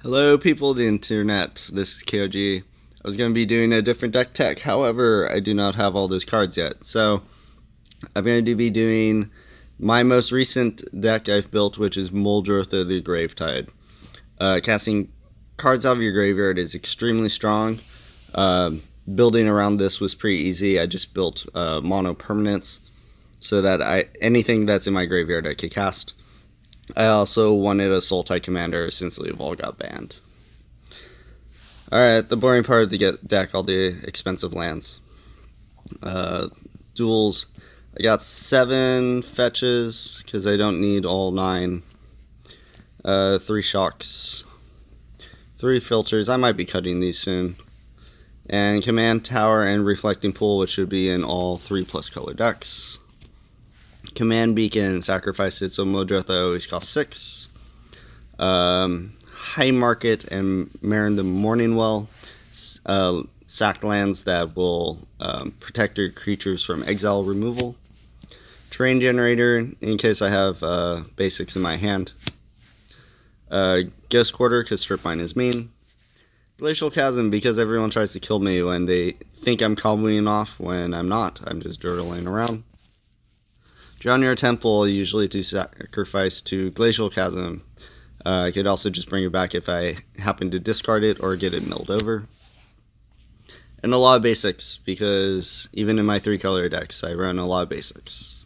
Hello, people of the internet. This is KOG. I was going to be doing a different deck tech, however, I do not have all those cards yet. So, I'm going to be doing my most recent deck I've built, which is Muldrotha the Gravetide. Casting cards out of your graveyard is extremely strong. Building around this was pretty easy. I just built mono permanents so that anything that's in my graveyard I could cast. I also wanted a Sultai Commander since they've all got banned. Alright, the boring part of the deck, all the expensive lands. Duels. I got 7 fetches, because I don't need all 9. 3 shocks. 3 filters, I might be cutting these soon. And Command Tower and Reflecting Pool, which should be in all 3+ color decks. Command Beacon, sacrifice it, so Muldrotha always costs 6. High Market and Marin the Morningwell, sacked lands that will protect your creatures from exile removal. Terrain Generator, in case I have basics in my hand. Ghost Quarter, because strip mine is mean. Glacial Chasm, because everyone tries to kill me when they think I'm comboing off when I'm not. I'm just durdling around. Drown Your Temple, usually to sacrifice to Glacial Chasm. I could also just bring it back if I happen to discard it or get it milled over. And a lot of basics, because even in my 3-color decks, I run a lot of basics.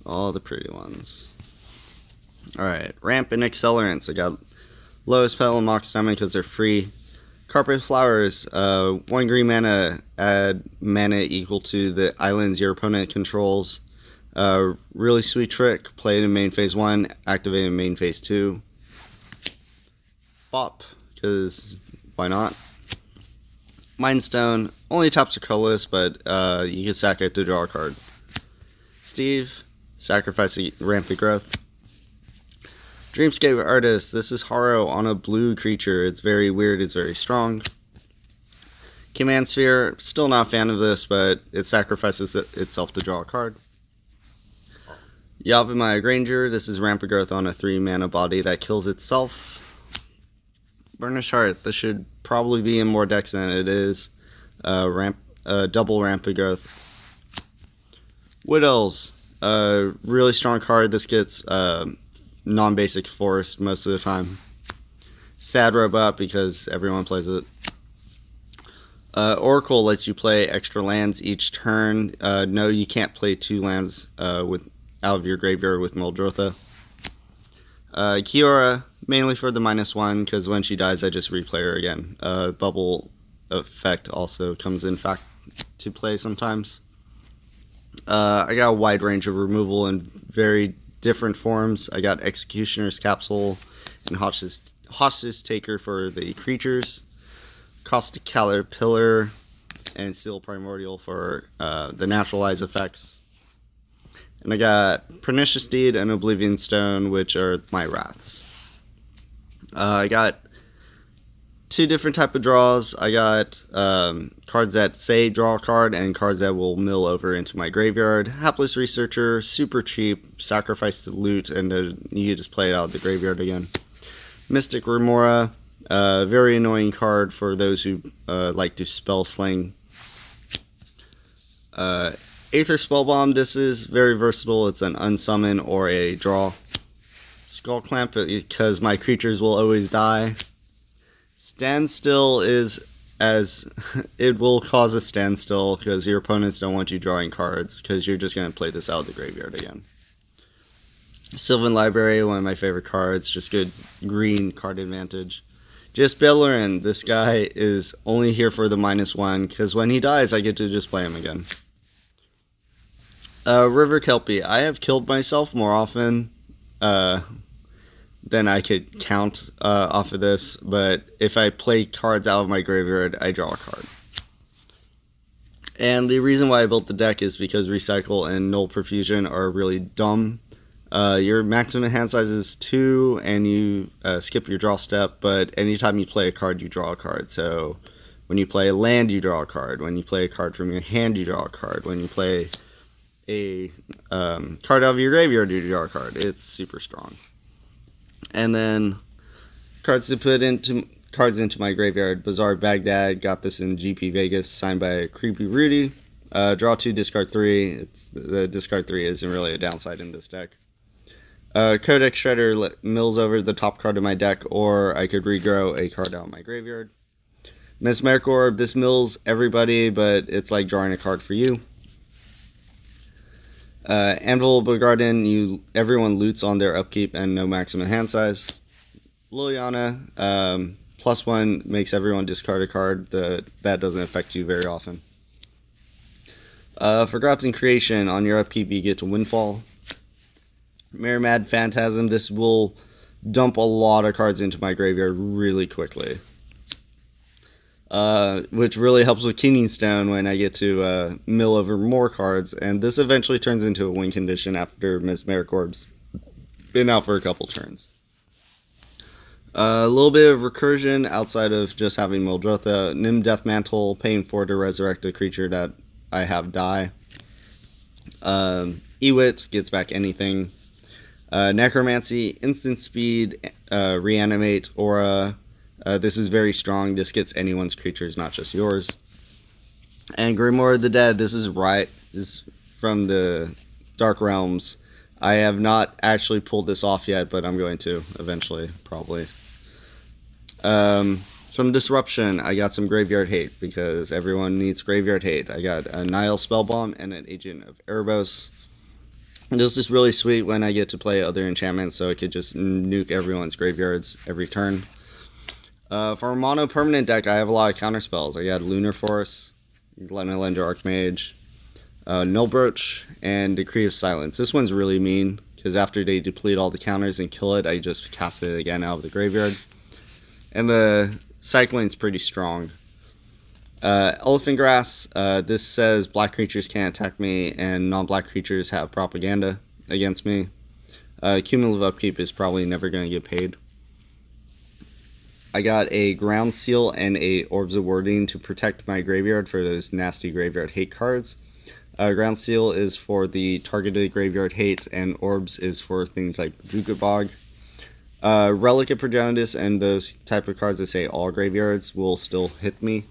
All the pretty ones. Alright, Ramp and Accelerants. I got Lowest Petal and Mox Diamond because they're free. Carpet Flowers, 1 green mana, add mana equal to the islands your opponent controls. Really sweet trick, play it in main phase 1, activate in main phase 2. Bop, because why not? Mindstone, only taps are colorless, but you can sack it to draw a card. Steve, sacrifice a Rampant Growth. Dreamscape Artist, this is Haro on a blue creature. It's very weird, it's very strong. Command Sphere, still not a fan of this, but it sacrifices itself to draw a card. Yavimaya Granger, this is Rampant Growth on a 3-mana body that kills itself. Burnished Heart, this should probably be in more decks than it is. Double Rampant Growth. Wood Elves, really strong card. This gets non-basic forest most of the time. Sad Robot because everyone plays it. Oracle lets you play extra lands each turn. No, you can't play 2 lands out of your graveyard with Muldrotha. Kiora, mainly for the -1, because when she dies I just replay her again. Bubble effect also comes in fact to play sometimes. I got a wide range of removal in very different forms. I got Executioner's Capsule and Hostage Taker for the creatures, Caustic Caterpillar and Steel Primordial for the naturalized effects. And I got Pernicious Deed and Oblivion Stone, which are my wraths. I got 2 different type of draws. I got cards that say draw a card and cards that will mill over into my graveyard. Hapless Researcher, super cheap, sacrifice to loot, and you just play it out of the graveyard again. Mystic Remora, very annoying card for those who like to spell sling. Aether Spellbomb, this is very versatile. It's an unsummon or a draw. Skull Clamp, because my creatures will always die. Standstill is as it will cause a standstill because your opponents don't want you drawing cards because you're just going to play this out of the graveyard again. Sylvan Library, one of my favorite cards, just good green card advantage. Just Bellerin, this guy is only here for the -1 because when he dies I get to just play him again. River Kelpie, I have killed myself more often than I could count off of this, but if I play cards out of my graveyard, I draw a card. And the reason why I built the deck is because Recycle and Null Profusion are really dumb. Your maximum hand size is 2, and you skip your draw step, but anytime you play a card, you draw a card. So when you play a land, you draw a card. When you play a card from your hand, you draw a card. When you play a card out of your graveyard to draw a card. It's super strong. And then cards into my graveyard. Bizarre Baghdad, got this in GP Vegas, signed by Creepy Rudy. Draw 2, discard 3. The discard 3 isn't really a downside in this deck. Codex Shredder mills over the top card of my deck, or I could regrow a card out of my graveyard. Mesmeric Orb, this mills everybody, but it's like drawing a card for you. Anvil Garden, everyone loots on their upkeep and no maximum hand size. Liliana, +1 makes everyone discard a card. That doesn't affect you very often. Forgotten Creation, on your upkeep you get to Windfall. Merrimad Phantasm, this will dump a lot of cards into my graveyard really quickly. Which really helps with Keening Stone when I get to mill over more cards, and this eventually turns into a win condition after Mesmeric Orb's been out for a couple turns. A little bit of recursion outside of just having Muldrotha. Nim Deathmantle, paying 4 to resurrect a creature that I have die. Ewit gets back anything. Necromancy, instant speed, reanimate, aura. This is very strong. This gets anyone's creatures, not just yours. And Grimoire of the Dead, this is from the Dark Realms. I have not actually pulled this off yet, but I'm going to eventually, probably. Some disruption. I got some Graveyard Hate, because everyone needs Graveyard Hate. I got a Nile Spellbomb and an Agent of Erebos. This is really sweet when I get to play other enchantments, so I could just nuke everyone's graveyards every turn. For a mono permanent deck, I have a lot of counter spells. I got Lunar Force, Glenelender Archmage, Nullbroach, and Decree of Silence. This one's really mean, because after they deplete all the counters and kill it, I just cast it again out of the graveyard. And the cycling's pretty strong. Elephant Grass, this says black creatures can't attack me, and non-black creatures have propaganda against me. Cumulative upkeep is probably never going to get paid. I got a Ground Seal and a Orbs of Warding to protect my graveyard for those nasty Graveyard Hate cards. Ground Seal is for the targeted Graveyard Hate, and Orbs is for things like Jukabog. Relic of Progenitus and those type of cards that say all graveyards will still hit me,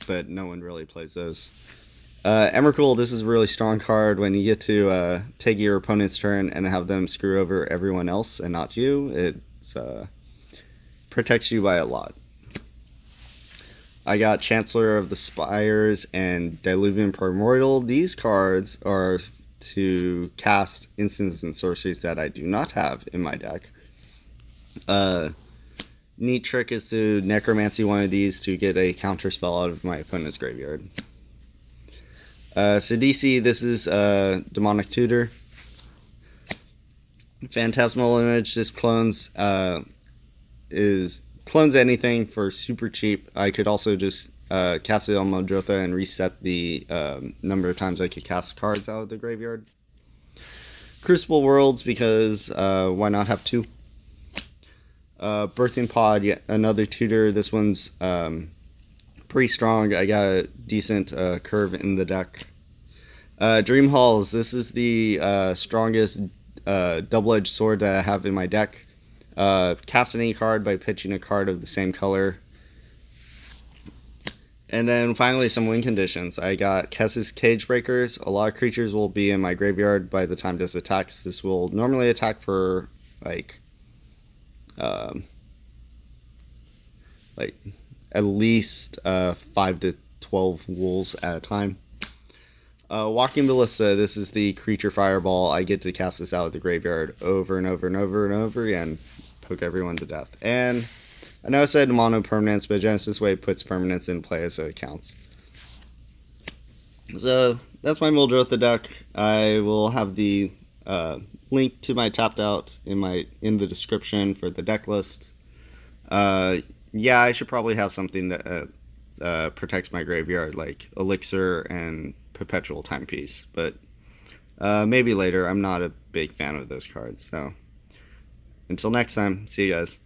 but no one really plays those. Emrakul, this is a really strong card. When you get to take your opponent's turn and have them screw over everyone else and not you, it protects you by a lot. I got Chancellor of the Spires and Diluvian Primordial. These cards are to cast instants and sorceries that I do not have in my deck. Neat trick is to Necromancy one of these to get a counter spell out of my opponent's graveyard. Sidisi, this is Demonic Tutor. Phantasmal Image, this clones anything for super cheap. I could also just cast it on Muldrotha and reset the number of times I could cast cards out of the graveyard. Crucible Worlds, because why not have 2? Birthing Pod, yet another tutor. This one's pretty strong. I got a decent curve in the deck. Dream Halls, this is the strongest double-edged sword that I have in my deck. Cast any card by pitching a card of the same color. And then finally some win conditions. I got Kess's Cage Breakers. A lot of creatures will be in my graveyard by the time this attacks. This will normally attack for like at least 5 to 12 wolves at a time. Walking Ballista, this is the creature fireball. I get to cast this out of the graveyard over and over and over and over again. Poke everyone to death. And I know I said mono permanence, but Genesis Wave puts permanence in play, so it counts. So that's my Muldrotha deck. I will have the link to my tapped out in the description for the deck list. Yeah, I should probably have something that protects my graveyard, like Elixir and Perpetual Timepiece, but maybe later. I'm not a big fan of those cards, so until next time, see you guys.